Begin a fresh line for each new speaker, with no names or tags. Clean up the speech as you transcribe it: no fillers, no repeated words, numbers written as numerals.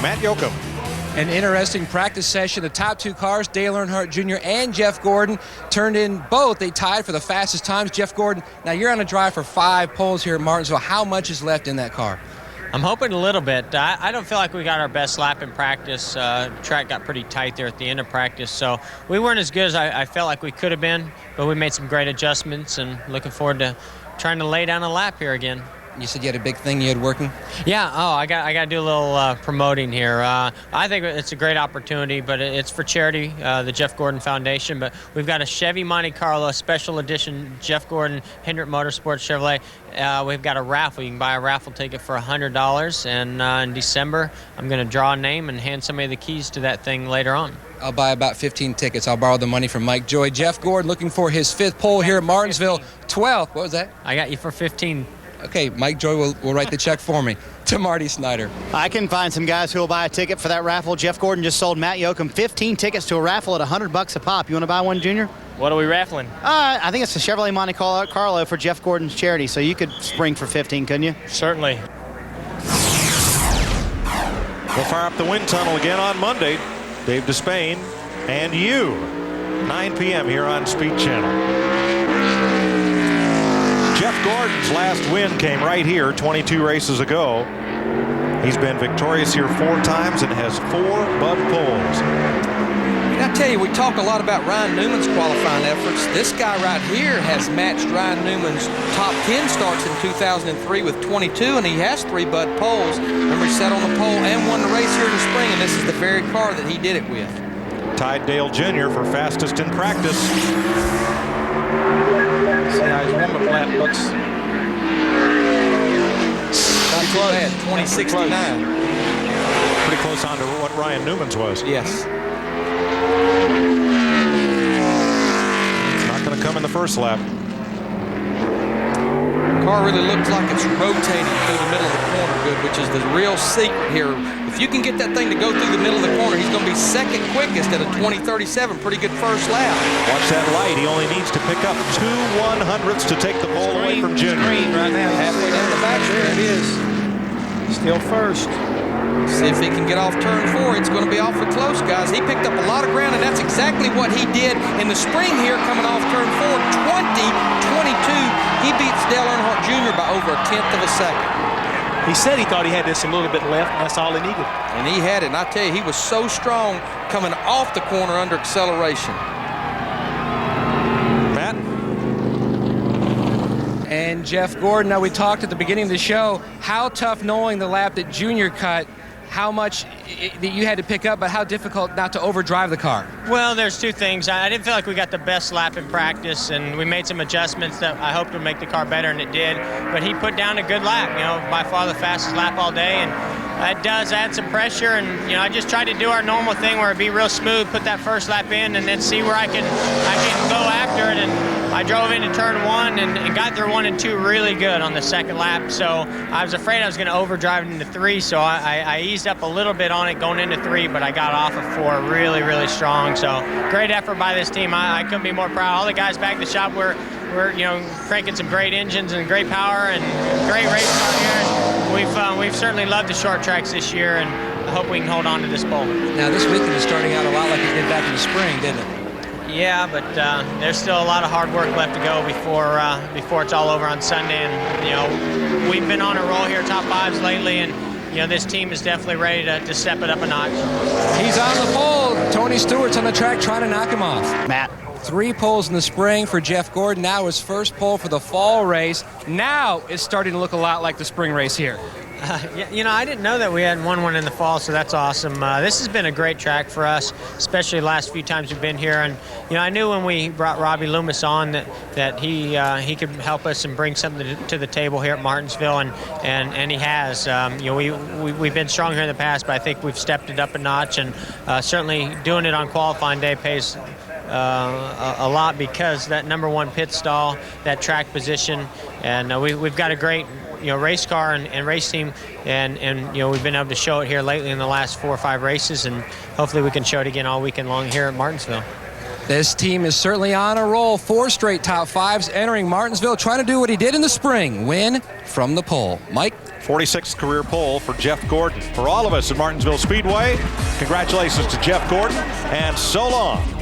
Matt Yoakum.
An interesting practice session. The top two cars, Dale Earnhardt Jr. and Jeff Gordon, turned in both. They tied for the fastest times. Jeff Gordon, now you're on a drive for 5 poles here at Martinsville. How much is left in that car?
I'm hoping a little bit. I don't feel like we got our best lap in practice. Track got pretty tight there at the end of practice, so we weren't as good as I felt like we could have been, but we made some great adjustments and looking forward to trying to lay down a lap here again.
You said you had a big thing you had working?
Yeah, I got to do a little promoting here. I think it's a great opportunity, but it's for charity, the Jeff Gordon Foundation. But we've got a Chevy Monte Carlo special edition Jeff Gordon Hendrick Motorsports Chevrolet. We've got a raffle. You can buy a raffle ticket for $100, and in December I'm going to draw a name and hand somebody the keys to that thing later on.
I'll buy about 15 tickets. I'll borrow the money from Mike Joy. Jeff Gordon looking for his 5th pole here at Martinsville. 12th. What was that?
I got you for 15.
Okay, Mike Joy will write the check for me. To Marty Snyder.
I can find some guys who will buy a ticket for that raffle. Jeff Gordon just sold Matt Yoakum 15 tickets to a raffle at $100 a pop. You want to buy one, Junior?
What are we raffling?
I think it's a Chevrolet Monte Carlo for Jeff Gordon's charity, so you could spring for 15, couldn't you?
Certainly.
We'll fire up the wind tunnel again on Monday. Dave Despain and you. 9 p.m. here on Speed Channel. Jeff Gordon's last win came right here 22 races ago. He's been victorious here 4 times and has 4 Bud poles.
And I tell you, we talk a lot about Ryan Newman's qualifying efforts. This guy right here has matched Ryan Newman's top 10 starts in 2003 with 22, and he has 3 Bud poles. Remember, he sat on the pole and won the race here in the spring, and this is the very car that he did it with.
Tied Dale Jr. for fastest in practice.
See how his warm-up lap looks.
Not too bad, 2069.
Pretty close on to what Ryan Newman's was.
Yes.
It's not going to come in the first lap.
The car really looks like it's rotating through the middle of the corner good, which is the real secret here. If you can get that thing to go through the middle of the corner, he's going to be second quickest at a 20:37. Pretty good first lap.
Watch that light. He only needs to pick up 2 100ths to take the pole away from Junior.
Green right now.
Halfway down the back
There it is. Still first.
See if he can get off turn 4. It's going to be awfully close, guys. He picked up a lot of ground, and that's exactly what he did in the spring here coming off turn 4. 20:22. He beats Dale Earnhardt Jr. by over 1/10 of a second.
He said he thought he had this a little bit left, and that's all he needed.
And he had it, and I tell you, he was so strong coming off the corner under acceleration.
Matt?
And Jeff Gordon, now we talked at the beginning of the show, how tough knowing the lap that Junior cut, how much that you had to pick up, but how difficult not to overdrive the car.
Well, there's 2 things. I didn't feel like we got the best lap in practice, and we made some adjustments that I hoped would make the car better, and it did. But he put down a good lap, by far the fastest lap all day, and it does add some pressure. And I just tried to do our normal thing where it'd be real smooth, put that first lap in, and then see where I can go after it. And I drove into turn 1 and got through 1 and 2 really good on the second lap. So I was afraid I was going to overdrive into 3, so I eased up a little bit on it going into 3, but I got off of 4 really, really strong. So great effort by this team. I couldn't be more proud. All the guys back in the shop were cranking some great engines and great power and great race car here. We've certainly loved the short tracks this year, and I hope we can hold on to this pole.
Now this weekend is starting out a lot like it did back in the spring, didn't it?
Yeah, but there's still a lot of hard work left to go before it's all over on Sunday. And we've been on a roll here, top 5s lately, and this team is definitely ready to step it up a notch.
He's on the pole. Tony Stewart's on the track trying to knock him off.
Matt.
3 poles in the spring for Jeff Gordon. Now his first pole for the fall race. Now it's starting to look a lot like the spring race here.
I didn't know that we hadn't won one in the fall, so that's awesome. This has been a great track for us, especially the last few times we've been here. And I knew when we brought Robbie Loomis on that he could help us and bring something to the table here at Martinsville, and he has. We've been strong here in the past, but I think we've stepped it up a notch, and certainly doing it on qualifying day pays a lot, because that number 1 pit stall, that track position, and we've got a great race car and race team, and we've been able to show it here lately in the last 4 or 5 races, and hopefully we can show it again all weekend long here at Martinsville.
This team is certainly on a roll. 4 straight top 5s entering Martinsville, trying to do what he did in the spring, win from the pole. Mike?
46th career pole for Jeff Gordon. For all of us at Martinsville Speedway, congratulations to Jeff Gordon, and so long.